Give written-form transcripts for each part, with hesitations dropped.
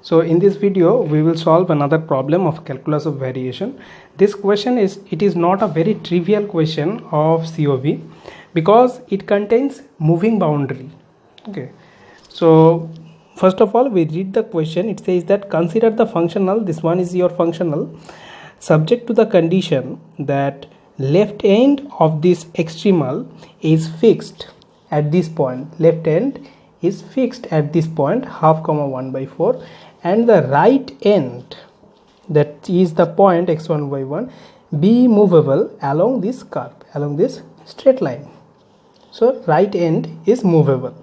So in this video we will solve another problem of calculus of variation. This question is not a very trivial question of COB because it contains moving boundary. Okay, so first of all we read the question. It says that consider the functional, this one is your functional, subject to the condition that left end of this extremal is fixed at this point. Left end is fixed at this point half comma 1 by 4, and the right end, that is the point x1 y1, be movable along this curve, along this straight line. So right end is movable.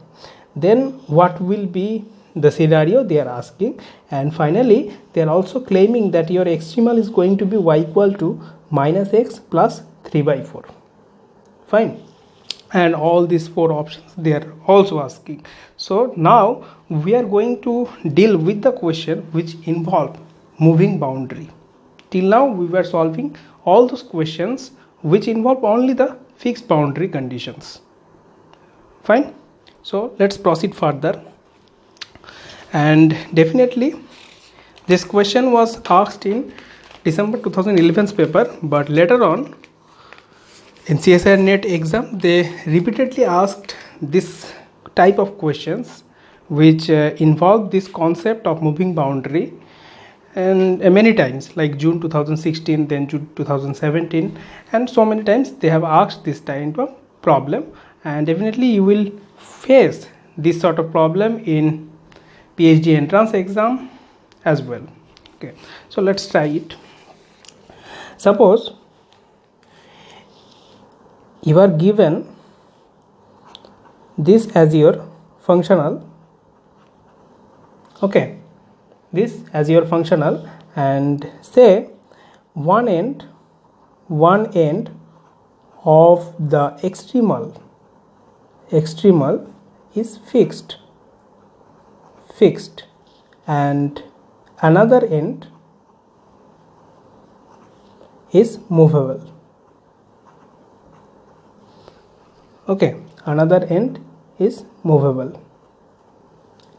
Then what will be the scenario they are asking, and finally they are also claiming that your extremal is going to be y equal to minus x plus 3 by 4. Fine. And all these four options they are also asking. So now we are going to deal with the question which involve moving boundary. Till now we were solving all those questions which involve only the fixed boundary conditions. Fine. So let's proceed further. And definitely this question was asked in December 2011's paper, but later on in CSIR NET exam they repeatedly asked this type of questions which involve this concept of moving boundary, and many times, like June 2016, then June 2017, and so many times they have asked this type of problem. And definitely you will face this sort of problem in PhD entrance exam as well. Okay, so let's try it. Suppose you are given this as your functional. Okay, this as your functional, and say one end of the extremal is fixed, and another end is movable. Okay, another end is movable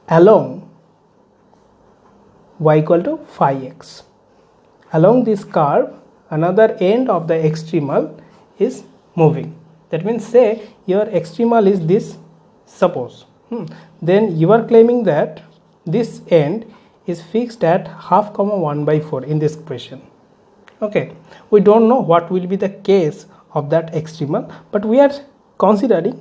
along y equal to phi x. Along this curve another end of the extremal is moving. That means say your extremal is this, suppose, then you are claiming that this end is fixed at half comma 1 by 4 in this question. Okay, we don't know what will be the case of that extremal, but we are considering,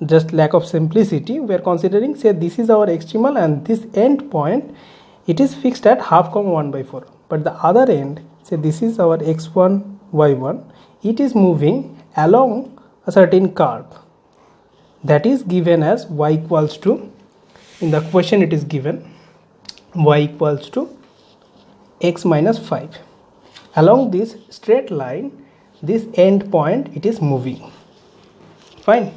just lack of simplicity, we are considering, say this is our extremal and this end point it is fixed at half comma 1 by 4, but the other end, say this is our x1 y1, it is moving along a certain curve that is given as y equals to, in the question it is given y equals to x minus 5. Along this straight line this end point it is moving. Fine.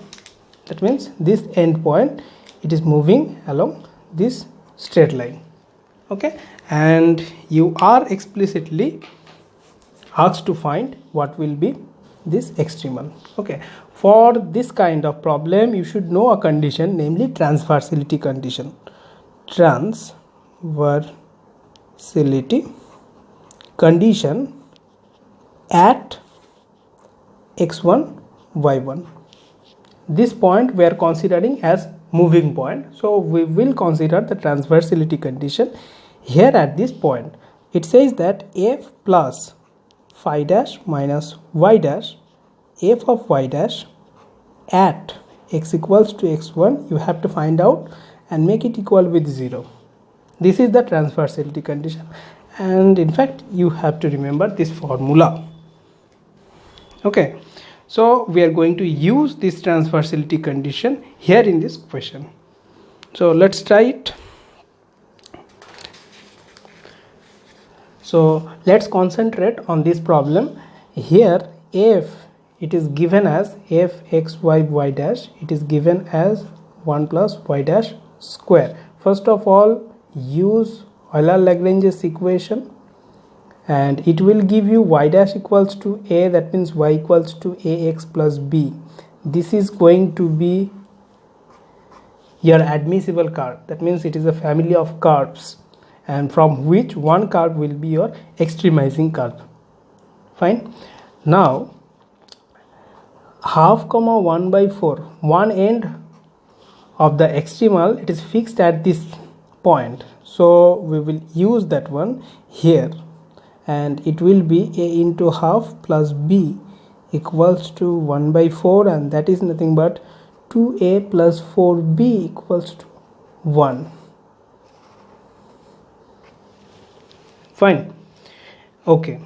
That means this end point it is moving along this straight line. Okay, and you are explicitly asked to find what will be this extremal. Okay, for this kind of problem you should know a condition, namely transversality condition. Transversality condition at x1 y1. This point we are considering as moving point, so we will consider the transversality condition here at this point. It says that f plus phi dash minus y dash, f of y dash at x equals to x1, you have to find out and make it equal with 0. This is the transversality condition, and in fact you have to remember this formula. Okay, so we are going to use this transversality condition here in this question. So let's try it. So let's concentrate on this problem. Here f it is given as f x y dash, it is given as 1 plus y dash square. First of all use Euler-Lagrange's equation, and it will give you y dash equals to a, that means y equals to ax plus b. This is going to be your admissible curve, that means it is a family of curves, and from which one curve will be your extremizing curve. Fine. Now half comma 1/4, one end of the extremal, it is fixed at this point, so we will use that one here, and it will be a into half plus b equals to 1/4, and that is nothing but 2a plus 4b equals to 1. Fine. Okay,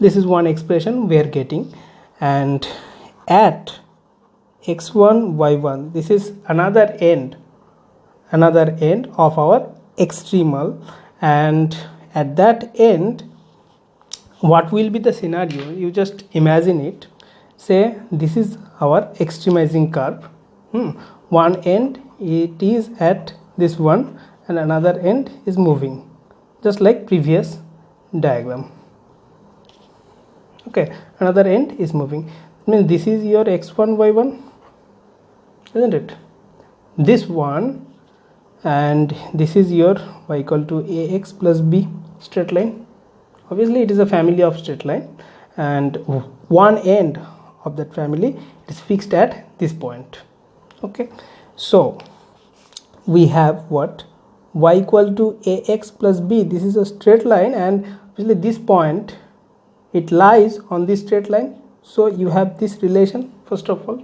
this is one expression we are getting, and at x1 y1, this is another end of our extremal, and at that end what will be the scenario? You just imagine it. Say this is our extremizing curve. One end it is at this one and another end is moving, just like previous diagram. Okay, another end is moving. It means this is your x1 y1, isn't it? This one, and this is your y equal to ax plus b straight line. Obviously it is a family of straight line, and one end of that family is fixed at this point. Okay, so we have what? Y equal to ax plus b. This is a straight line, and obviously this point, it lies on this straight line, so you have this relation first of all.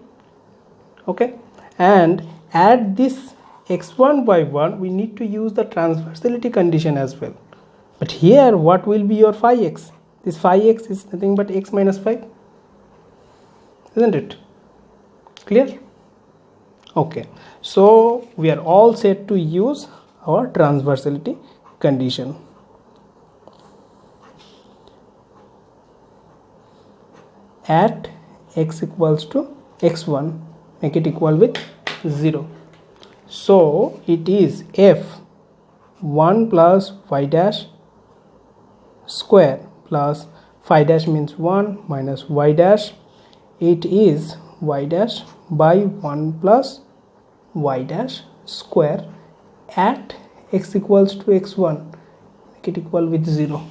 Okay, and at this x1 y1 we need to use the transversality condition as well. But here what will be your phi x? This phi x is nothing but x minus 5, isn't it? Clear? Okay, so we are all set to use our transversality condition. At x equals to x1, make it equal with 0. So it is f 1 plus y dash square plus phi dash means 1 minus y dash. It is y dash by 1 plus y dash square at x equals to x1, make it equal with 0.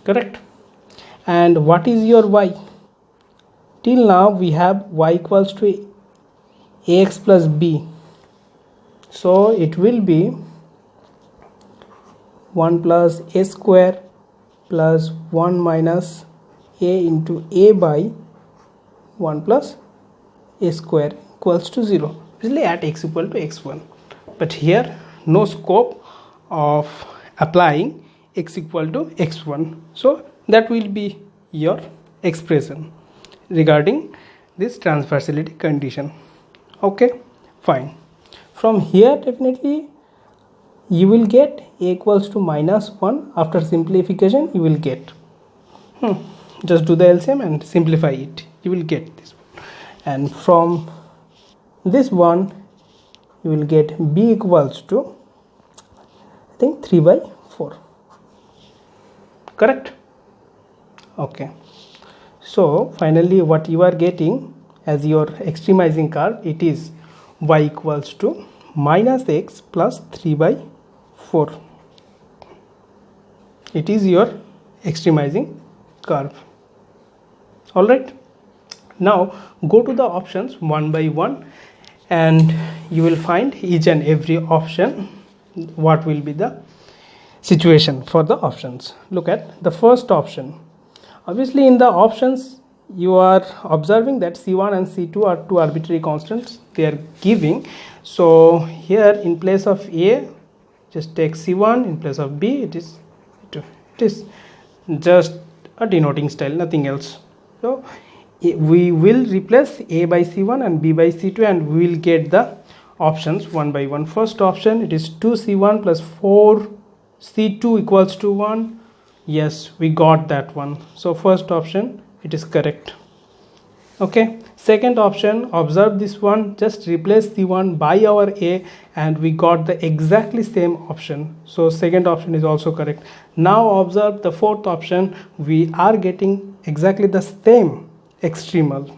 Correct? And what is your y? Till now we have y equals to ax plus b, so it will be 1 plus a square plus 1 minus a into a by 1 plus a square equals to 0, usually at x equal to x1. But here no scope of applying x equal to x1, so that will be your expression regarding this transversality condition. Okay, fine. From here definitely you will get a equals to minus 1. After simplification you will get just do the LCM and simplify it, you will get this one. And from this one you will get b equals to, I think, 3/4. Correct? Okay, so finally what you are getting as your extremizing curve, it is y equals to minus x plus 3/4. It is your extremizing curve. All right, now go to the options one by one, and you will find each and every option what will be the situation for the options. Look at the first option. Obviously in the options you are observing that c1 and c2 are two arbitrary constants they are giving. So here in place of a, just take c1, in place of b it is 2. It is just a denoting style, nothing else. So we will replace a by c1 and b by c2, and we will get the options one by one. First option, it is 2c1 plus 4c2 equals to 1. Yes, we got that one. So first option, it is correct. Okay, second option, observe this one, just replace c1 by our a, and we got the exactly same option. So second option is also correct. Now observe the fourth option, we are getting exactly the same extremal.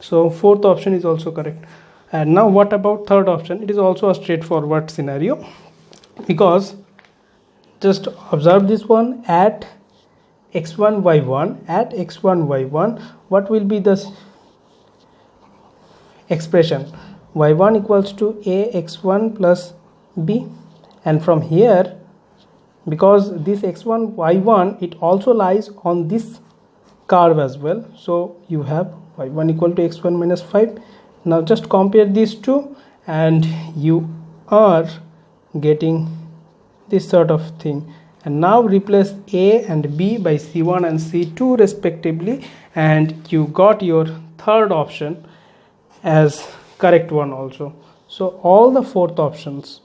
So fourth option is also correct. And now what about third option? It is also a straightforward scenario, because just observe this one. At x1 y1, what will be the expression? y1 equals to ax1 plus b, and from here, because this x1 y1 it also lies on this curve as well, so you have y1 equal to x1 minus 5. Now just compare these two and you are getting this sort of thing. And now replace a and b by c1 and c2 respectively, and you got your third option as correct one also. So all the fourth options